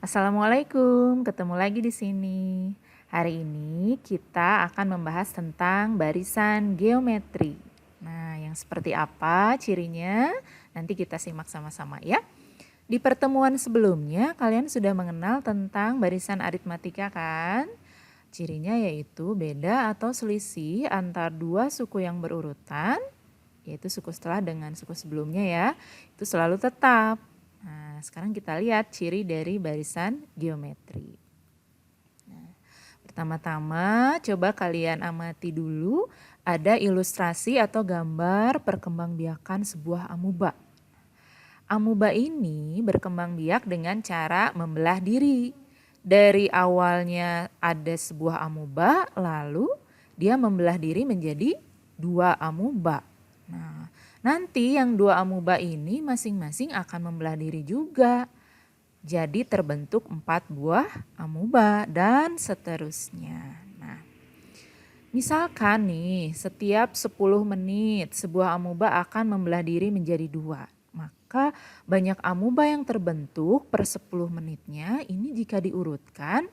Assalamualaikum, ketemu lagi di sini. Hari ini kita akan membahas tentang barisan geometri. Nah, yang seperti apa cirinya? Nanti kita simak sama-sama ya. Di pertemuan sebelumnya kalian sudah mengenal tentang barisan aritmatika kan? Cirinya yaitu beda atau selisih antar dua suku yang berurutan, yaitu suku setelah dengan suku sebelumnya ya, itu selalu tetap. Nah, sekarang kita lihat ciri dari barisan geometri. Nah, pertama-tama coba kalian amati dulu ada ilustrasi atau gambar perkembangbiakan sebuah amuba. Amuba ini berkembang biak dengan cara membelah diri. Dari awalnya ada sebuah amuba, lalu dia membelah diri menjadi dua amuba. Nah, nanti yang dua amuba ini masing-masing akan membelah diri juga. Jadi terbentuk 4 buah amuba dan seterusnya. Nah, misalkan nih setiap 10 menit sebuah amuba akan membelah diri menjadi dua. Maka banyak amuba yang terbentuk per 10 menitnya ini jika diurutkan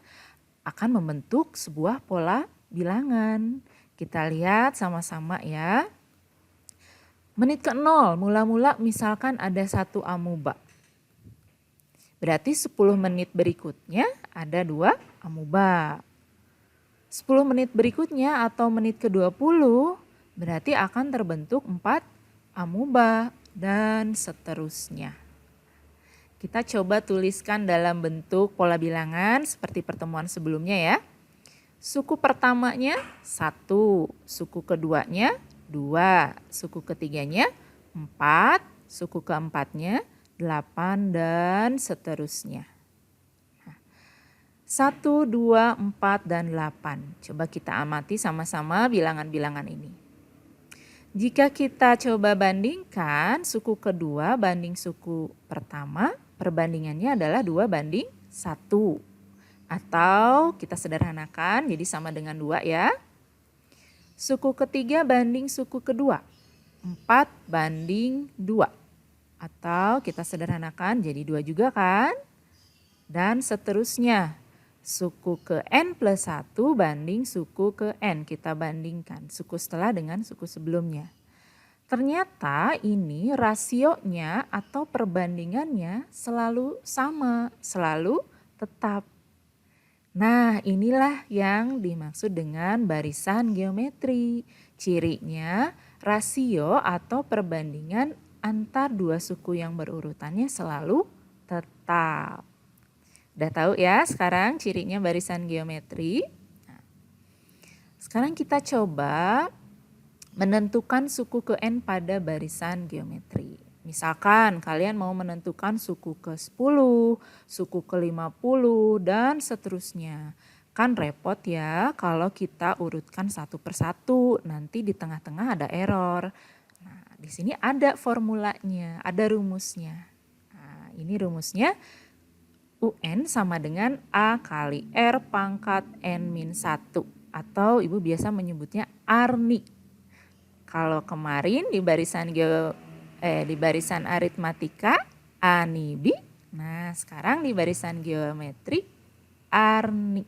akan membentuk sebuah pola bilangan. Kita lihat sama-sama ya. Menit ke-0 mula-mula misalkan ada satu amuba. Berarti 10 menit berikutnya ada dua amuba. 10 menit berikutnya atau menit ke-20 berarti akan terbentuk 4 amuba dan seterusnya. Kita coba tuliskan dalam bentuk pola bilangan seperti pertemuan sebelumnya ya. Suku pertamanya 1, suku keduanya 2, suku ketiganya 4, suku keempatnya 8 dan seterusnya. 1, 2, 4, dan 8. Coba kita amati sama-sama bilangan-bilangan ini. Jika kita coba bandingkan suku kedua banding suku pertama, perbandingannya adalah 2 banding 1. Atau kita sederhanakan jadi sama dengan 2 ya. Suku ketiga banding suku kedua, 4 banding 2. Atau kita sederhanakan jadi 2 juga kan. Dan seterusnya, suku ke N plus 1 banding suku ke N. Kita bandingkan suku setelah dengan suku sebelumnya. Ternyata ini rasionya atau perbandingannya selalu sama, selalu tetap. Nah, inilah yang dimaksud dengan barisan geometri. Cirinya rasio atau perbandingan antar dua suku yang berurutannya selalu tetap. Udah tahu ya sekarang cirinya barisan geometri. Nah, sekarang kita coba menentukan suku ke N pada barisan geometri. Misalkan kalian mau menentukan suku ke-10, suku ke-50, dan seterusnya. Kan repot ya kalau kita urutkan satu persatu, nanti di tengah-tengah ada error. Nah, di sini ada formulanya, ada rumusnya. Nah, ini rumusnya UN sama dengan A kali R pangkat N-1. Atau ibu biasa menyebutnya ARNI. Kalau kemarin di barisan aritmatika ANIBI, nah sekarang di barisan geometri ARNI.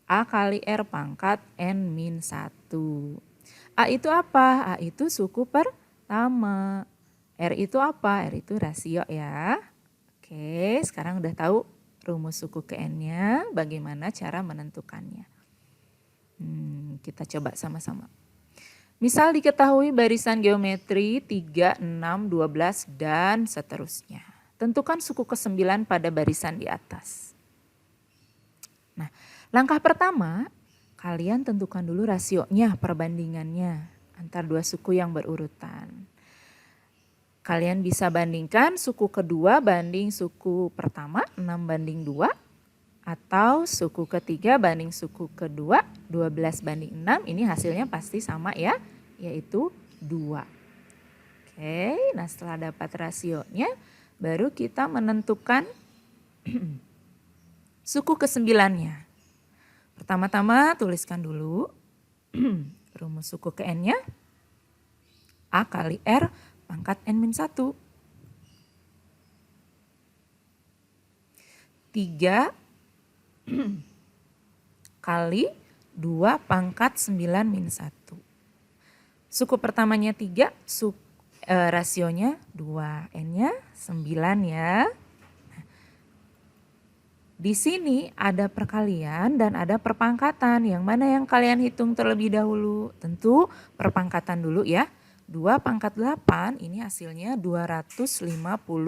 A kali R pangkat N-1. A itu apa? A itu suku pertama. R itu apa? R itu rasio ya. Oke, sekarang udah tahu rumus suku ke N-nya, bagaimana cara menentukannya. Kita coba sama-sama. Misal diketahui barisan geometri 3, 6, 12, dan seterusnya. Tentukan suku ke-9 pada barisan di atas. Nah, langkah pertama, kalian tentukan dulu rasionya, perbandingannya antar dua suku yang berurutan. Kalian bisa bandingkan suku kedua banding suku pertama 6 banding 2. Atau suku ketiga banding suku kedua 12 banding 6. Ini hasilnya pasti sama ya, yaitu 2. Oke, nah setelah dapat rasionya baru kita menentukan suku ke-9-nya. Pertama-tama tuliskan dulu rumus suku ke N-nya. A kali R pangkat N-1. 3 kali 2 pangkat 9 min 1. Suku pertamanya 3, rasionya 2, N-nya 9 ya. Di sini ada perkalian dan ada perpangkatan. Yang mana yang kalian hitung terlebih dahulu? Tentu perpangkatan dulu ya. 2 pangkat 8 ini hasilnya 256.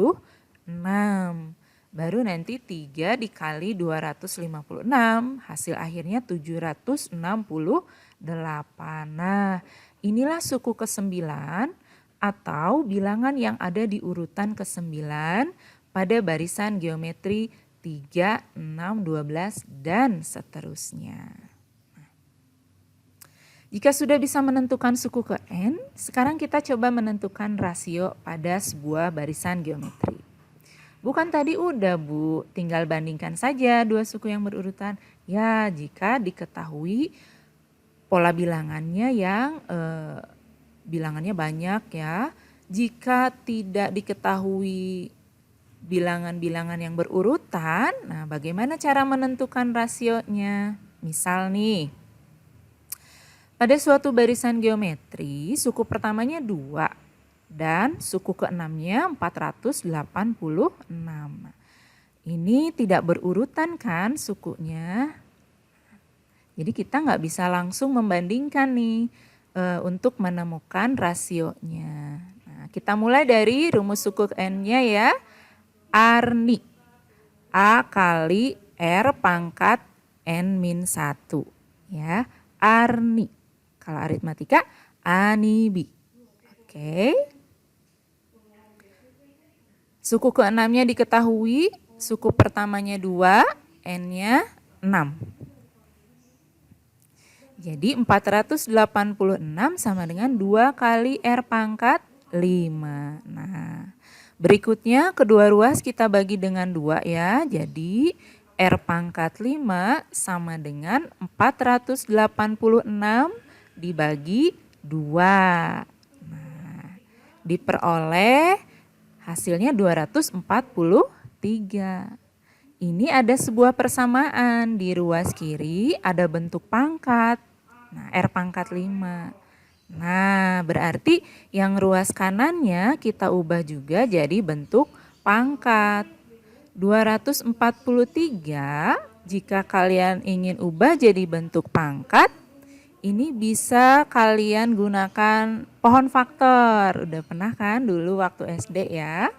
Baru nanti 3 dikali 256, hasil akhirnya 768. Nah, inilah suku ke-9 atau bilangan yang ada di urutan ke-9 pada barisan geometri 3, 6, 12, dan seterusnya. Jika sudah bisa menentukan suku ke N, sekarang kita coba menentukan rasio pada sebuah barisan geometri. Bukan tadi udah Bu, tinggal bandingkan saja dua suku yang berurutan. Ya, jika diketahui pola bilangannya yang bilangannya banyak ya. Jika tidak diketahui bilangan-bilangan yang berurutan, nah bagaimana cara menentukan rasionya? Misal nih, pada suatu barisan geometri, suku pertamanya 2 dan suku ke-6-nya 486. Ini tidak berurutan kan sukunya? Jadi kita nggak bisa langsung membandingkan nih untuk menemukan rasionya. Nah, kita mulai dari rumus suku N-nya ya. Arni, A kali R pangkat N min 1. Ya, Arni. Kalau aritmatika, Anibi. Oke. Suku ke-6-nya diketahui, suku pertamanya 2, N-nya 6. Jadi 486 sama dengan 2 kali R pangkat 5. Nah, berikutnya kedua ruas kita bagi dengan 2 ya. Jadi R pangkat 5 sama dengan 486 dibagi 2. Nah, diperoleh hasilnya 243. Ini ada sebuah persamaan. Di ruas kiri ada bentuk pangkat. Nah, R pangkat 5. Nah, berarti yang ruas kanannya kita ubah juga jadi bentuk pangkat. 243 jika kalian ingin ubah jadi bentuk pangkat, ini bisa kalian gunakan pohon faktor. Udah pernah kan dulu waktu SD ya?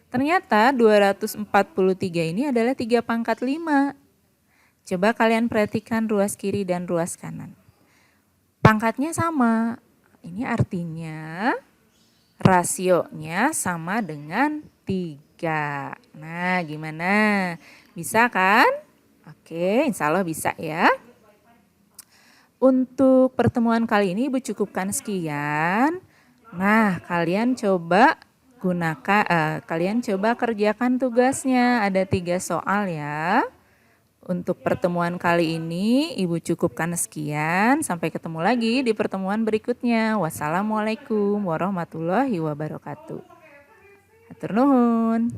Ternyata 243 ini adalah 3 pangkat 5. Coba kalian perhatikan ruas kiri dan ruas kanan. Pangkatnya sama, ini artinya rasionya sama dengan 3. Nah, gimana? Bisa kan? Oke, insya Allah bisa ya. Untuk pertemuan kali ini Ibu cukupkan sekian. Nah, kalian coba kerjakan tugasnya. Ada 3 soal ya. Untuk pertemuan kali ini Ibu cukupkan sekian. Sampai ketemu lagi di pertemuan berikutnya. Wassalamualaikum warahmatullahi wabarakatuh. Hatur nuhun.